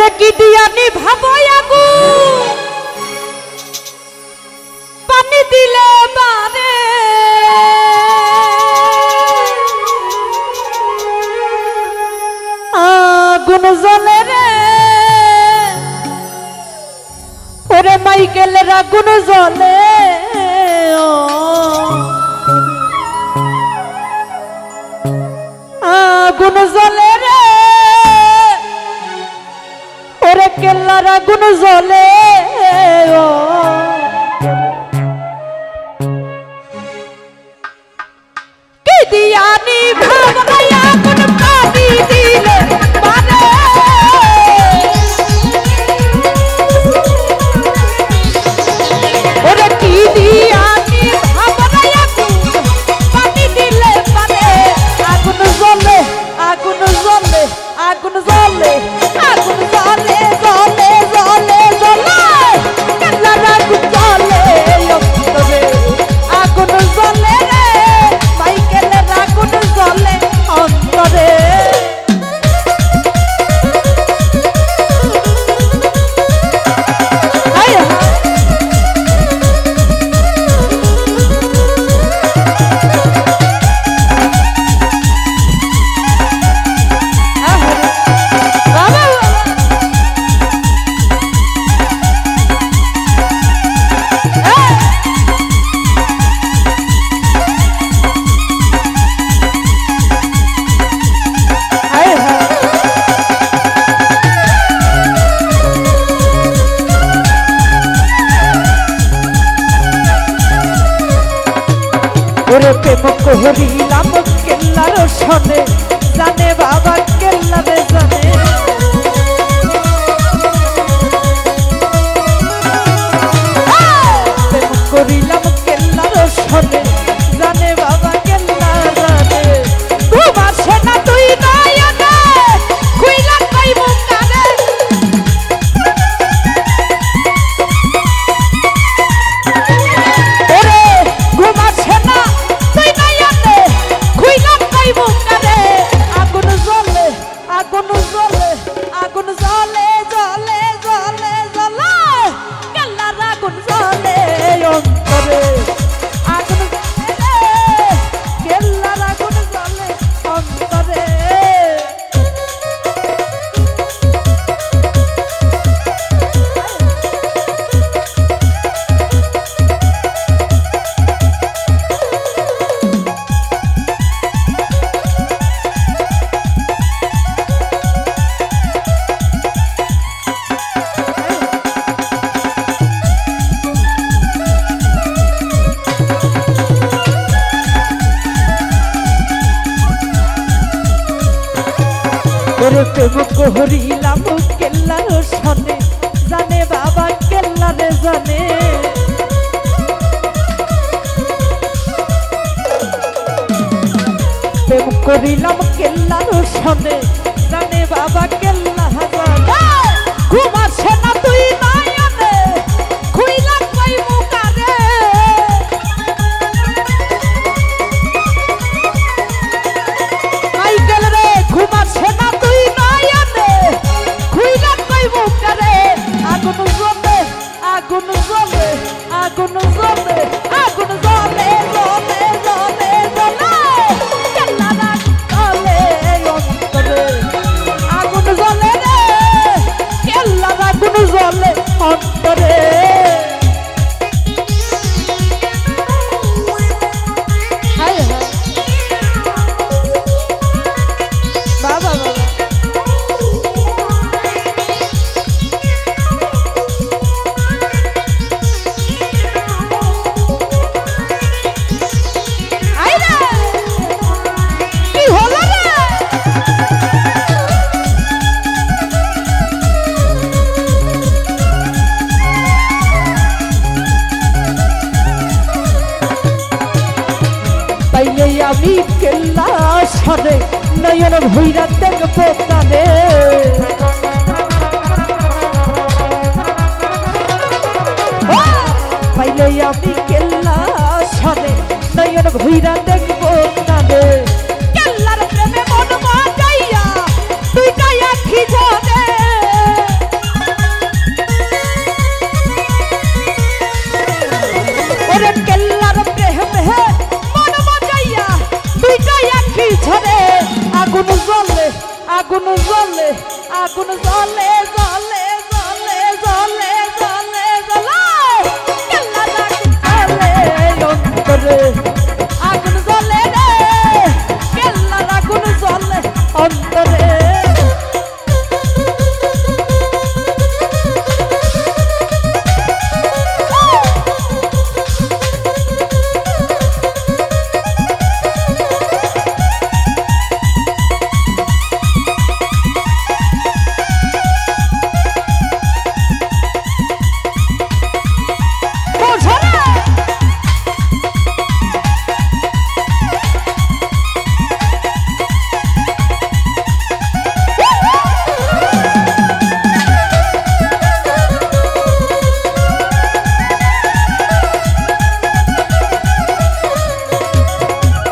ওরে কি দিয়ানি ভাবই আগুন পানি দিলে বারে আগুন জ্বলে রে ওরে মাইকেলের আগুন জ্বলে আগুন জ্বলে রে ওরে কেল্লার আগুন জ্বলে কি দিয়ানি ভাবনাই আগুন পানি দিলে বারে ওরে কি দিয়ানি ভাবনাই আগুন পানি দিলে বারে আগুন জ্বলে আগুন জ্বলে আগুন জ্বলে আগুন জ্বলে জ্বলে জ্বলে জ্বলে কান্নার আগুন জ্বলে অন্তরে আগুন জ্বলে রে মাইকেলের আগুন জ্বলে অন্তরে ওরে প্রেম করিলাম কেল্লার শোনে জানে বাবা কেল্লারে জানে প্রেম করিলাম কেল্লার শোনে জানে বাবা কেল্লা জানে তোমার সেনা তুই নাই আনে খুইলা কইব কারে ওরে ঘুমার সেনা আগুন জ্বলে আগুন জ্বলে জ্বলে জ্বলে জ্বলে কেল্লার আগুন জ্বলে অন্তরে আগুন জ্বলে কেল্লার আগুন জ্বলে অন্তরে ওরে প্রেম করিলাম কেল্লার শোনে জানে বাবা কেল্লারে জানে প্রেম করিলাম কেল্লার শোনে জানে বাবা কেল্লা জানে ঘুমার সেনা তুই নাই আনে খুইলা কইব কারে মাইকেল রে ঘুমার সেনা আগুন জ্বলে আগুন জ্বলে আগুন জ্বলে আগুন জ্বলে জ্বলে জ্বলে জ্বলে কেল্লার আগুন জ্বলে অন্তরে আগুন জ্বলে রে কেল্লার আগুন জ্বলে অন্তরে বাবা বাবা আমি কেল্লা সরে নয়ন ভৈরা দেখবো তারে পাইলে আমি কেল্লা সরে নয়ন ভৈরা দেখবো তারে কেল্লার প্রেমে মন মাজাইয়া তুই গায়া খিজরে আগুন জ্বলে আগুন জ্বলে জ্বলে জ্বলে জ্বলে জ্বলে জ্বলে কেল্লার আগুন জ্বলে অন্তরে আগুন জ্বলে রে কেল্লার আগুন জ্বলে অন্তরে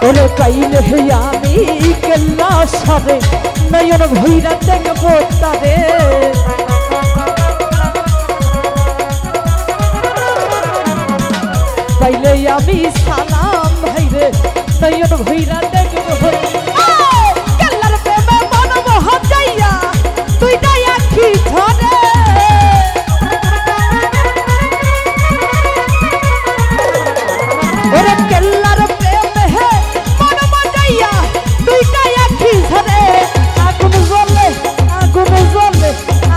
ওরে কাইলে হে আমি কেল্লা সারে নয়ন ভৈরা দেখবো তারে পাইলে আমি সালাম ভাইরে নয়ন ভৈরা দেখবো কেল্লার প্রেমে মন মোহ যাইয়া তুই তাই আখি ধরে ওরে কেল্লার আগুন জ্বলে আগুন জ্বলে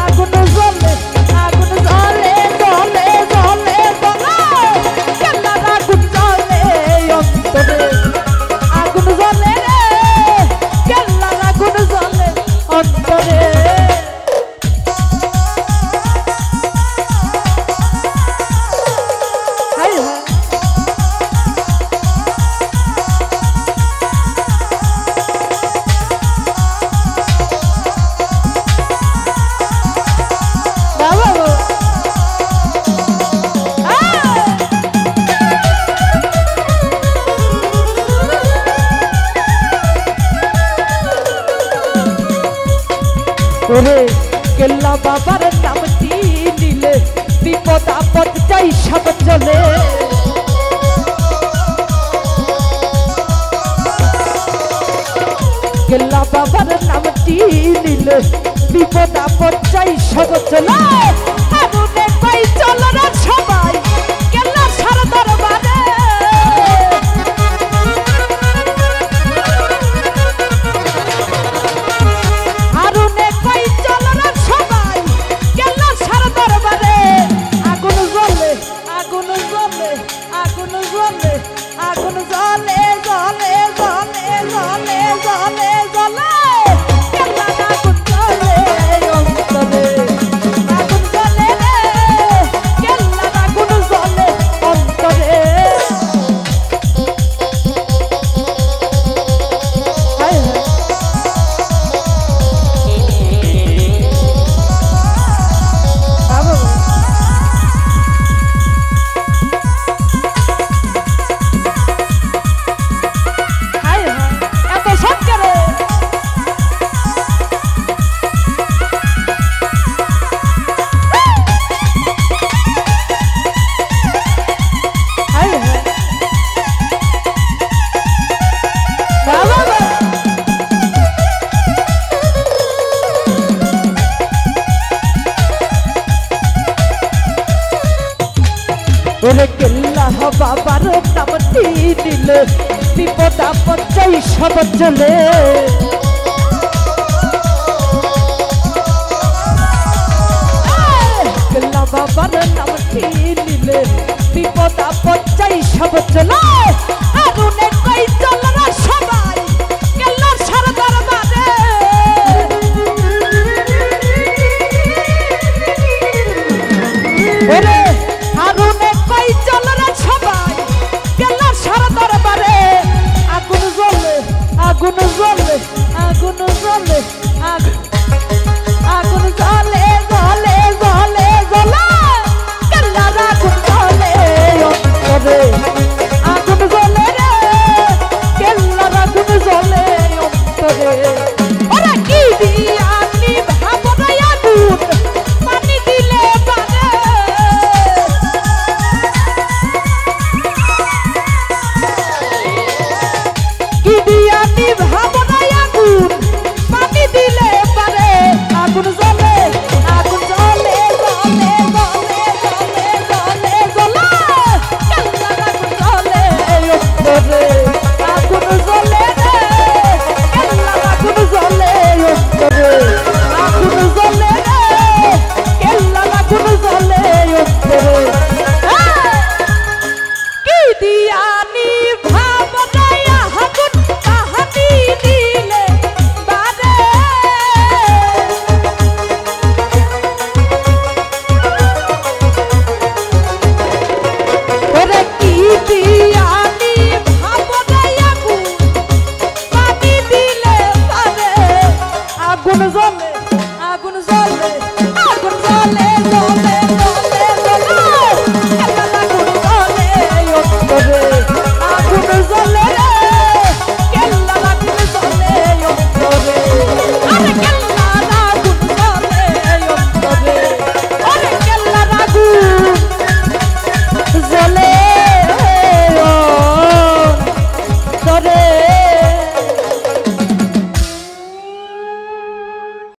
আগুন জ্বলে আগুন জ্বলে জ্বলে জ্বলে জ্বলে কেল্লার আগুন জ্বলে অন্তরে আগুন জ্বলে রে কেল্লার আগুন জ্বলে অন্তরে ওরে কেল্লা বাবার নামটি নিলে বিপদ আপদ যাই সব চলে কেল্লা বাবার নামটি নিলে বিপদ আপদ যাই সব চলে আগুনে কই চলো না সবাই কেল্লা সার দরবারে আগুন জ্বলে আগুন জ্বলে আগুন জ্বলে জ্বলে জ্বলে জ্বলে জ্বলে কেল্লার আগুন জ্বলে অন্তরে আগুন জ্বলে রে কেল্লার আগুন জ্বলে অন্তরে ওরে কেল্লা বাবার নামটি দিলে বিপদ আপদ যাই সব চলে কেল্লা বাবার নামটি নিলে বিপদ আপদ যাই সব চলে আগুনে কই চল না সবাই কেল্লার সার দরবারে ওরে আগুনে কই চল না সবাই কেল্লার সার দরবারে আগুন জ্বলে আগুন জ্বলে আগুন জ্বলে আগুন জ্বলে জ্বলে জ্বলে জ্বলে কেল্লার আগুন জ্বলে অন্তরে আগুন জ্বলে রে কেল্লার আগুন জ্বলে অন্তরে ওরা কি দিয়া নিভাবো না আগুন পানি দিলে পারে কি দিয়া নিভাবো না আগুন পানি দিলে আগুন জ্বলে